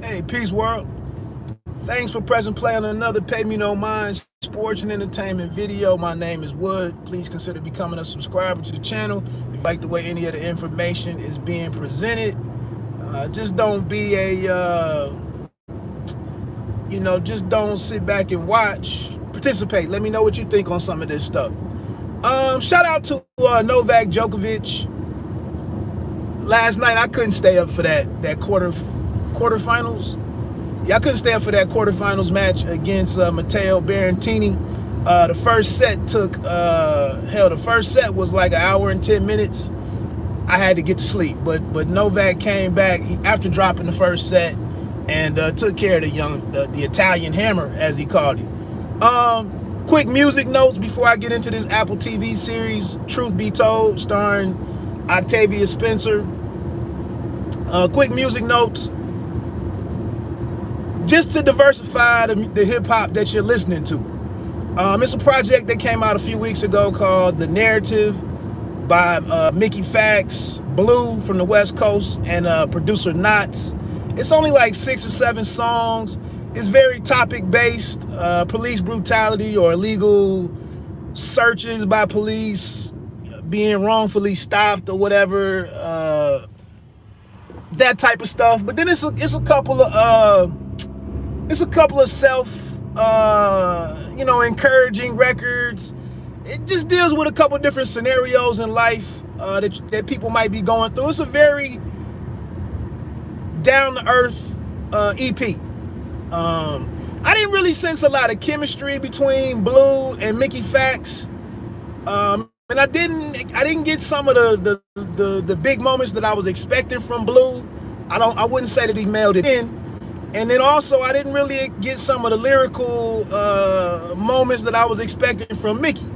Hey, peace world. Thanks for pressing play on another Pay Me No Mind sports and entertainment video. My name is Wood. Please consider becoming a subscriber to the channel. If you like the way any of the information is being presented, just don't be just don't sit back and watch. Participate. Let me know what you think on some of this stuff. Shout out to Novak Djokovic. Last night I couldn't stay up for that quarterfinals. Yeah, I couldn't stay up for that quarterfinals match against Matteo Berrettini. The first set was like an hour and 10 minutes. I had to get to sleep, but Novak came back after dropping the first set and took care of the Italian hammer, as he called it. Quick music notes before I get into this Apple TV series, Truth Be Told, starring Octavia Spencer. Quick music notes, just to diversify the hip-hop that you're listening to. It's a project that came out a few weeks ago called The Narrative by Mickey Fax, Blue from the West Coast, and producer Knots. It's only like 6 or 7 songs. It's very topic-based, police brutality or illegal searches by police, being wrongfully stopped or whatever, that type of stuff. But then it's a couple of self encouraging records. It just deals with a couple different scenarios in life that people might be going through. It's a very down to earth EP. I didn't really sense a lot of chemistry between Blue and Mickey Fax. And I didn't get some of the big moments that I was expecting from Blue. I wouldn't say that he mailed it in. And then also I didn't really get some of the lyrical moments that I was expecting from Mickey.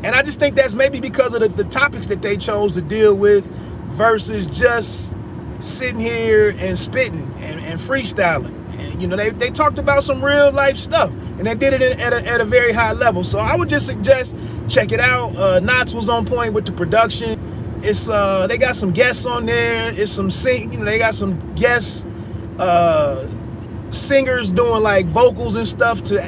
And I just think that's maybe because of the topics that they chose to deal with versus just sitting here and spitting and freestyling. And they talked about some real life stuff, and they did it at a very high level. So I would just suggest check it out. Knots was on point with the production. It's they got some guests on there. It's some they got some guests singers doing like vocals and stuff to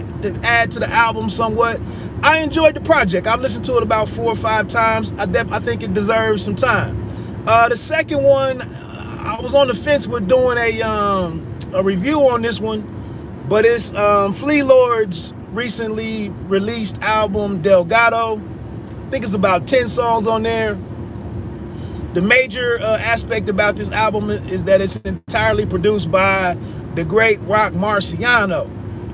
add to the album somewhat. I enjoyed the project. I've listened to it about 4 or 5 times. I think it deserves some time. The second one, I was on the fence with doing a review on this one, but it's Flea Lord's recently released album Delgado. I think it's about 10 songs on there. The major aspect about this album is that it's entirely produced by the great Rock Marciano.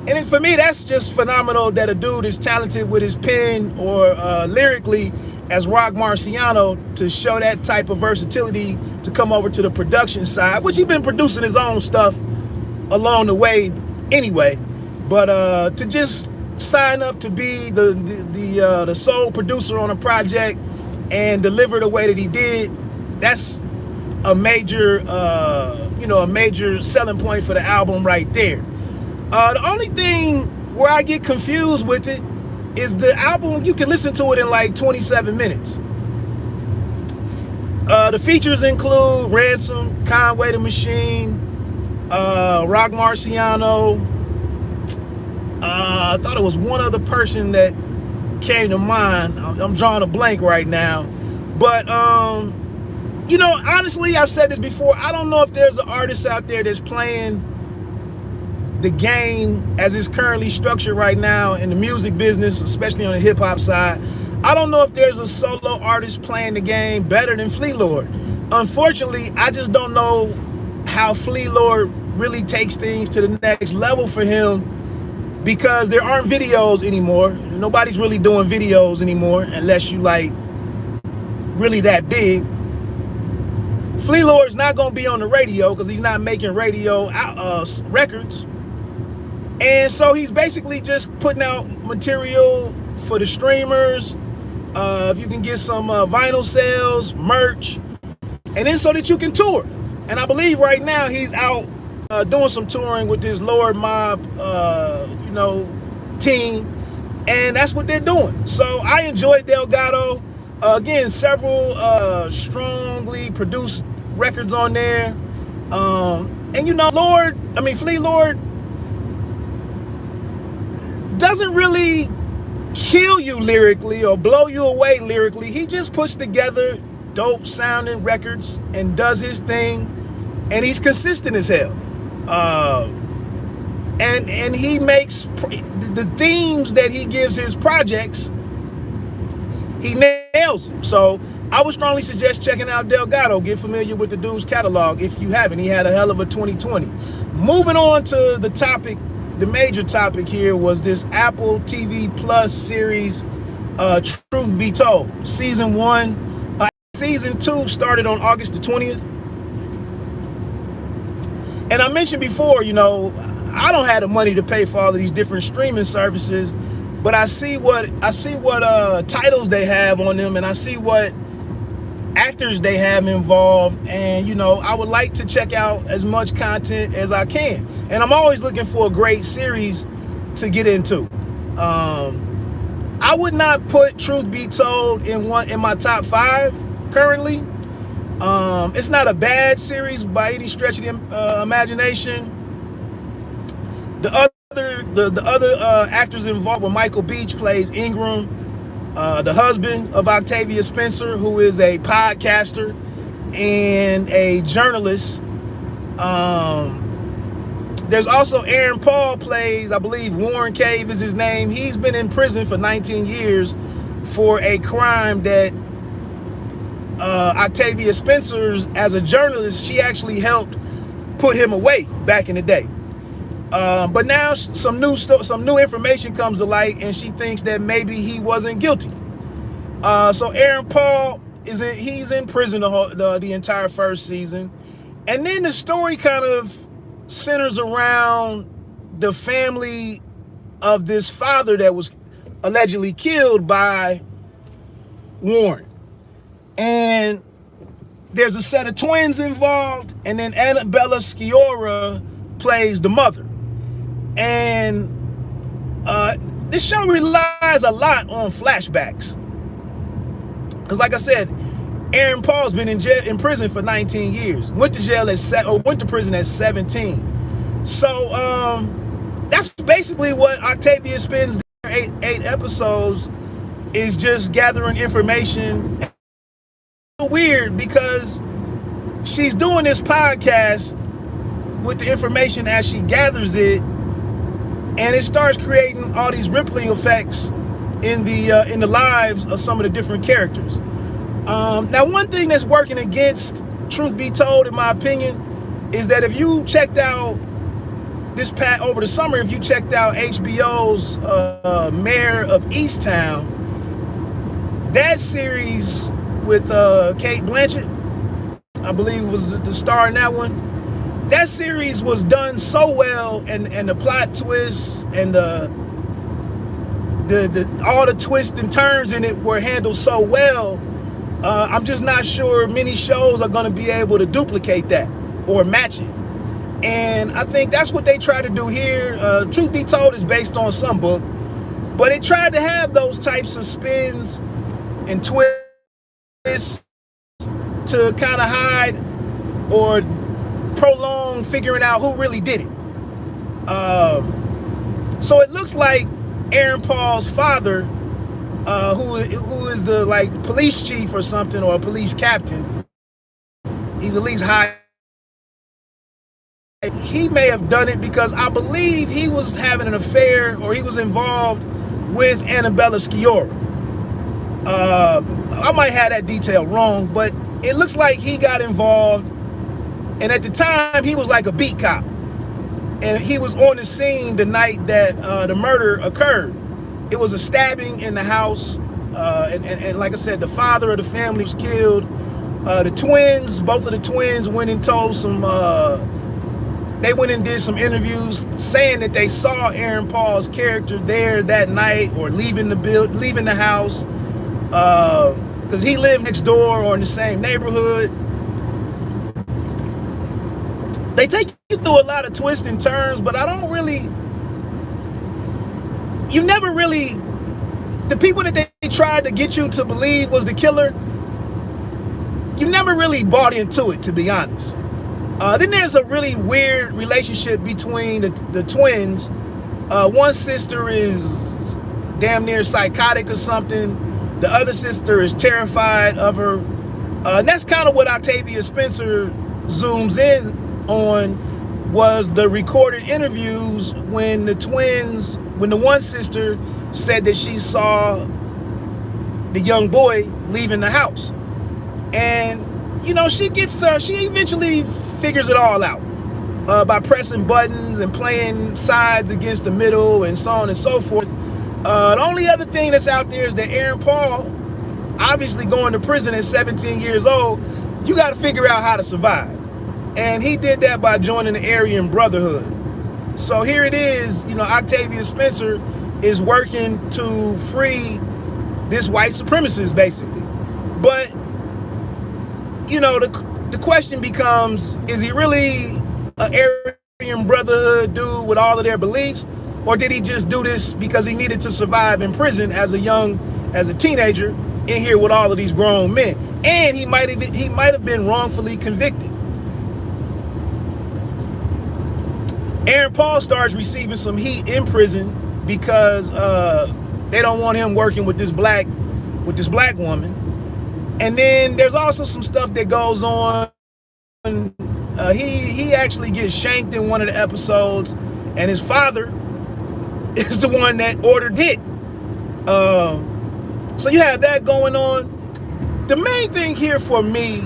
And for me, that's just phenomenal that a dude is talented with his pen or lyrically as Rock Marciano to show that type of versatility to come over to the production side, which he's been producing his own stuff along the way anyway. But to just sign up to be the sole producer on a project and deliver the way that he did, that's a major a major selling point for the album right there. The only thing where I get confused with it is the album, you can listen to it in like 27 minutes. The features include Ransom, Conway the Machine, Rock Marciano. I thought it was one other person that came to mind. I'm drawing a blank right now. But, honestly, I've said this before. I don't know if there's an artist out there that's playing the game as it's currently structured right now in the music business, especially on the hip hop side. I don't know if there's a solo artist playing the game better than Flea Lord. Unfortunately, I just don't know how Flea Lord really takes things to the next level for him, because there aren't videos anymore. Nobody's really doing videos anymore unless you like really that big. Flea Lord's not going to be on the radio because he's not making radio records. And so he's basically just putting out material for the streamers. If you can get some vinyl sales, merch, and then so that you can tour. And I believe right now he's out doing some touring with his Lord Mob, team. And that's what they're doing. So I enjoyed Delgado. Again, several strongly produced records on there. And Lord Fleet Lord doesn't really kill you lyrically or blow you away lyrically. He just puts together dope sounding records and does his thing, and he's consistent as hell. And he makes the themes that he gives his projects, he nails them. So I would strongly suggest checking out Delgado. Get familiar with the dude's catalog if you haven't. He had a hell of a 2020. Moving on to the topic, the major topic here was this Apple TV Plus series, Truth Be Told. Season 1. Season 2 started on August the 20th. And I mentioned before, I don't have the money to pay for all of these different streaming services, but I see what titles they have on them, and I see what actors they have involved, and I would like to check out as much content as I can. And I'm always looking for a great series to get into. I would not put Truth Be Told in my top 5 currently. It's not a bad series by any stretch of the imagination. The other actors involved were Michael Beach plays Ingram, the husband of Octavia Spencer, who is a podcaster and a journalist. There's also Aaron Paul plays, I believe Warren Cave is his name. He's been in prison for 19 years for a crime that Octavia Spencer's, as a journalist, she actually helped put him away back in the day. But now some new information comes to light, and she thinks that maybe he wasn't guilty. So Aaron Paul he's in prison the entire first season, and then the story kind of centers around the family of this father that was allegedly killed by Warren. And there's a set of twins involved, and then Annabella Sciorra plays the mother. And this show relies a lot on flashbacks, because like I said, Aaron Paul's been in prison for 19 years. Went to prison at 17. So that's basically what Octavia spends their eight episodes, is just gathering information. Weird, because she's doing this podcast with the information as she gathers it, and it starts creating all these rippling effects in the lives of some of the different characters. Now, one thing that's working against Truth Be Told, in my opinion, is that if you checked out over the summer, if you checked out HBO's Mayor of Easttown, that series with Kate Blanchett, I believe was the star in that one. That series was done so well, and the plot twists and all the twists and turns in it were handled so well. I'm just not sure many shows are going to be able to duplicate that or match it. And I think that's what they try to do here. Truth Be Told is based on some book, but it tried to have those types of spins and twists to kind of hide or prolong figuring out who really did it. So it looks like Aaron Paul's father, who is the police chief or something, or a police captain, he's at least high. He may have done it because I believe he was having an affair, or he was involved with Annabella Sciorra. I might have that detail wrong, but it looks like he got involved, and at the time he was like a beat cop, and he was on the scene the night that the murder occurred. It was a stabbing in the house, and like I said, the father of the family was killed. Both of the twins went and told they went and did some interviews saying that they saw Aaron Paul's character there that night, or leaving the house, because he lived next door or in the same neighborhood. They take you through a lot of twists and turns, but the people that they tried to get you to believe was the killer, you never really bought into it, to be honest. Then there's a really weird relationship between the twins. One sister is damn near psychotic or something. The other sister is terrified of her. And that's kind of what Octavia Spencer zooms in on, was the recorded interviews when the one sister said that she saw the young boy leaving the house. And, she eventually figures it all out by pressing buttons and playing sides against the middle and so on and so forth. The only other thing that's out there is that Aaron Paul, obviously going to prison at 17 years old, you got to figure out how to survive. And he did that by joining the Aryan Brotherhood. So here it is, Octavia Spencer is working to free this white supremacist, basically. But, the question becomes, is he really an Aryan Brotherhood dude with all of their beliefs? Or did he just do this because he needed to survive in prison as a teenager in here with all of these grown men? And he might have been wrongfully convicted. Aaron Paul starts receiving some heat in prison because they don't want him working with this black woman. And then there's also some stuff that goes on. He actually gets shanked in one of the episodes, and his father is the one that ordered it. So you have that going on. The main thing here for me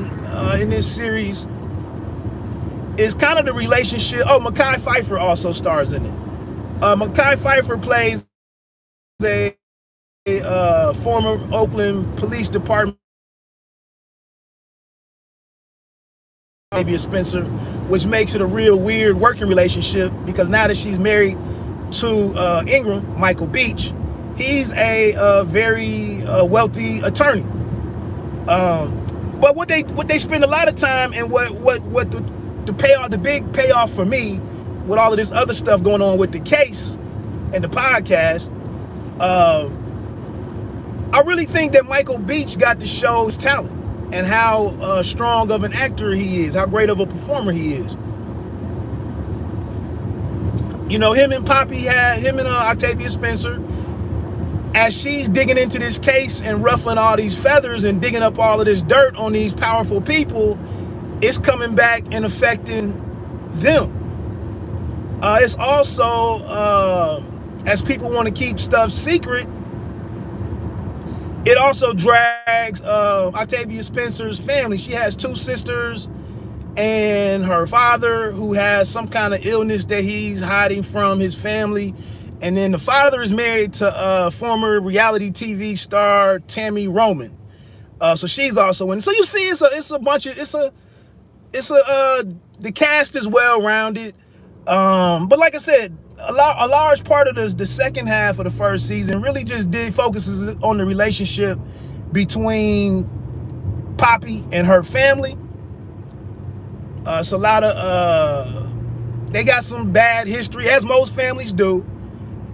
in this series is kind of the relationship. Oh, Mekhi Phifer also stars in it. Mekhi Phifer plays a former Oakland Police Department Octavia Spencer, which makes it a real weird working relationship, because now that she's married to Ingram, Michael Beach, he's a very wealthy attorney. But what they spend a lot of time, and what the payoff, the big payoff for me, with all of this other stuff going on with the case and the podcast, I really think that Michael Beach got to show his talent and how strong of an actor he is, how great of a performer he is. Him and Octavia Spencer, as she's digging into this case and ruffling all these feathers and digging up all of this dirt on these powerful people, it's coming back and affecting them. It's also, as people want to keep stuff secret, it also drags Octavia Spencer's family. She has two sisters and her father, who has some kind of illness that he's hiding from his family. And then the father is married to former reality TV star Tammy Roman. So she's also in. So you see, the cast is well rounded. But like I said, a large part of the second half of the first season really just focuses on the relationship between Poppy and her family. It's a lot of they got some bad history, as most families do.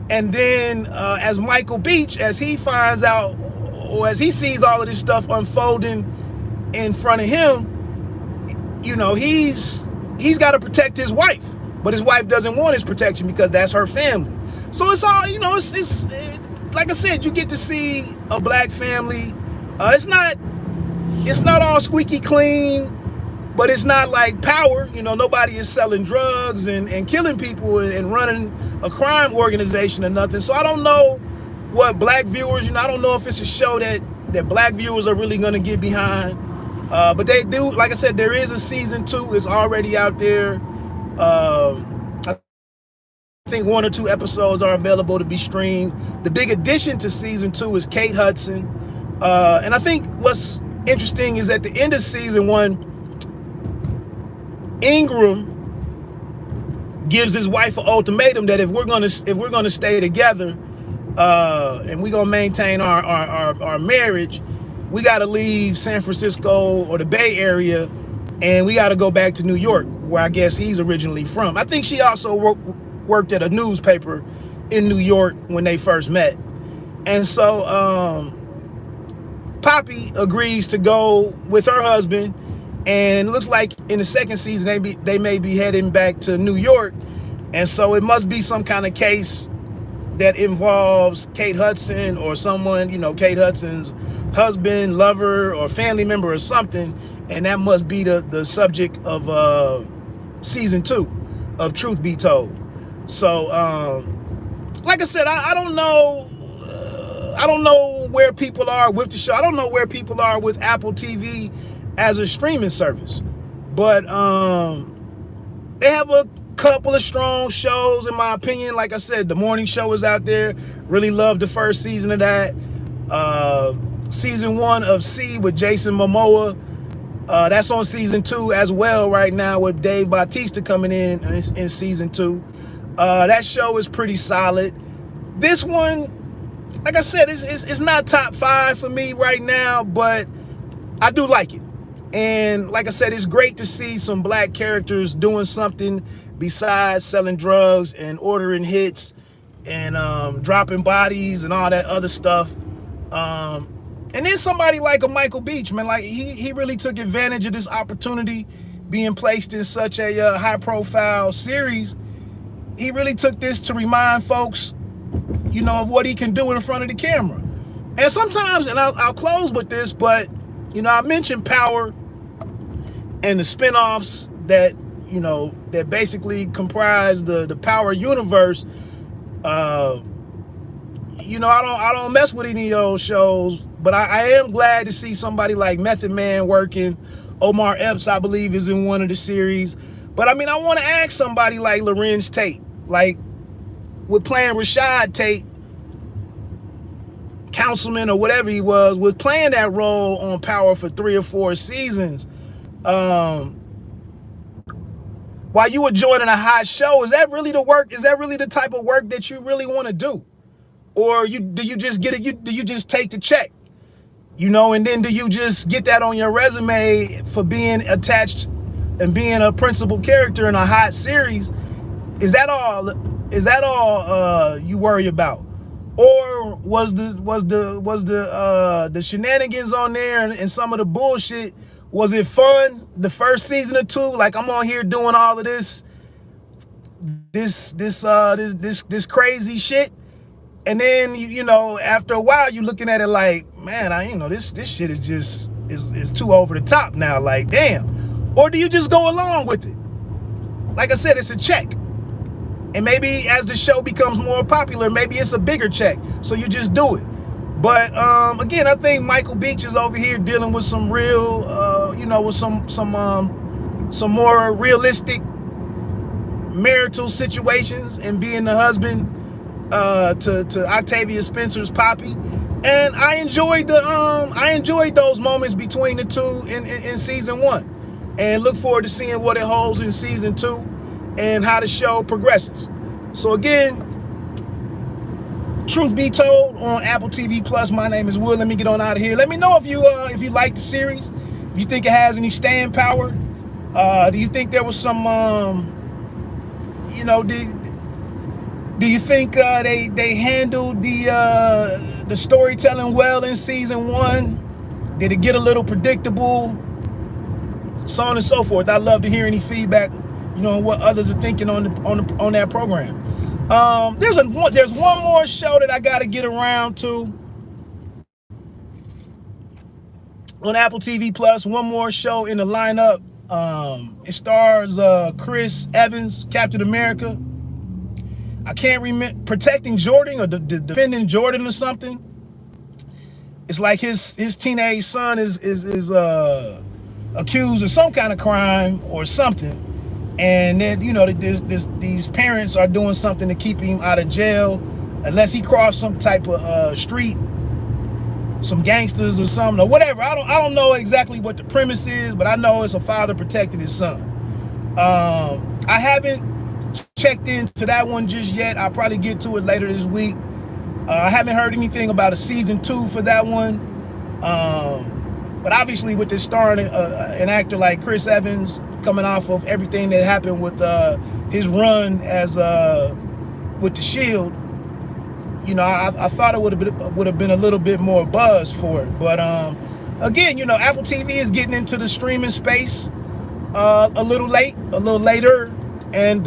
And then as Michael Beach, as he finds out, or as he sees all of this stuff unfolding in front of him, he's got to protect his wife. But his wife doesn't want his protection because that's her family. So it's all, it's like I said, you get to see a black family. It's not all squeaky clean, but it's not like Power. Nobody is selling drugs and killing people and running a crime organization or nothing. So I don't know what black viewers, I don't know if it's a show that black viewers are really going to get behind. But they do, like I said, there is a season 2. It's already out there. I think 1 or 2 episodes are available to be streamed. The big addition to season 2 is Kate Hudson. And I think what's interesting is at the end of season 1, Ingram gives his wife an ultimatum that if we're gonna stay together and we're gonna maintain our marriage, we got to leave San Francisco or the Bay Area, and we got to go back to New York, where I guess he's originally from. I think she also worked at a newspaper in New York when they first met. And so Poppy agrees to go with her husband And it looks like in the second season they may be heading back to New York, and so it must be some kind of case that involves Kate Hudson or someone, Kate Hudson's husband, lover, or family member or something, and that must be the subject of season 2 of Truth Be Told. So like I said, I don't know. I don't know where people are with the show. I don't know where people are with Apple TV as a streaming service, but they have a couple of strong shows in my opinion. Like I said, The Morning Show is out there. Really loved the first season of that. Season 1 of C with Jason Momoa, that's on season 2 as well right now, with Dave Bautista coming in season 2. That show is pretty solid. This one, like I said, it's not top 5 for me right now, but I do like it. And like I said, it's great to see some black characters doing something besides selling drugs and ordering hits and dropping bodies and all that other stuff. And then somebody like a Michael Beach, man, like he really took advantage of this opportunity, being placed in such a high-profile series. He really took this to remind folks, of what he can do in front of the camera. And sometimes, and I'll close with this, but I mentioned Power and the spinoffs that that basically comprise the Power universe. I don't mess with any of those shows, but I am glad to see somebody like Method Man working. Omar Epps, I believe, is in one of the series. But I mean, I want to ask somebody like Lorenz Tate, like with playing Rashad Tate, councilman or whatever he was playing that role on Power for 3 or 4 seasons. While you were joining a hot show, is that really the work? Is that really the type of work that you really want to do? Or do you just get it? Do you just take the check? And then do you just get that on your resume for being attached and being a principal character in a hot series? Is that all you worry about? Or was the shenanigans on there and some of the bullshit, was it fun the first season or 2? Like, I'm on here doing all of this crazy shit, and then after a while you're looking at it like, man, this shit is just is too over the top now, like, damn. Or do you just go along with it? Like I said, it's a check, and maybe as the show becomes more popular, maybe it's a bigger check, so you just do it. But again, I think Michael Beach is over here dealing with some real, with some more realistic marital situations, and being the husband to Octavia Spencer's Poppy. And I enjoyed those moments between the two in season 1, and look forward to seeing what it holds in season 2 and how the show progresses. So again, Truth Be Told on Apple TV Plus. My name is Wood. Let me get on out of here. Let me know if you like the series, if you think it has any staying power. Do you think there was some do you think they handled the storytelling well in season 1? Did it get a little predictable? So on and so forth. I'd love to hear any feedback, what others are thinking on that program. There's one more show that I got to get around to on Apple TV Plus. One more show in the lineup. It stars Chris Evans, Captain America. I can't remember, Protecting Jordan or Defending Jordan or something. It's like his teenage son is accused of some kind of crime or something. And then, these parents are doing something to keep him out of jail, unless he crossed some type of street, some gangsters or something, or whatever. I don't know exactly what the premise is, but I know it's a father protecting his son. I haven't checked into that one just yet. I'll probably get to it later this week. I haven't heard anything about a season 2 for that one. But obviously, with this starring an actor like Chris Evans, coming off of everything that happened with his run as with the Shield, I thought it would have been a little bit more buzz for it. But Again, you know, Apple TV is getting into the streaming space a little later, and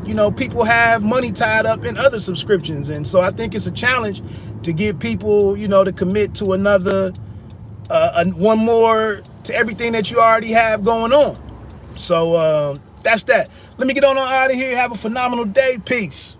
you know, people have money tied up in other subscriptions, and so I think it's a challenge to get people, you know, to commit to another one more to everything that you already have going on. So that's that. Let me get on out of here. Have a phenomenal day. Peace.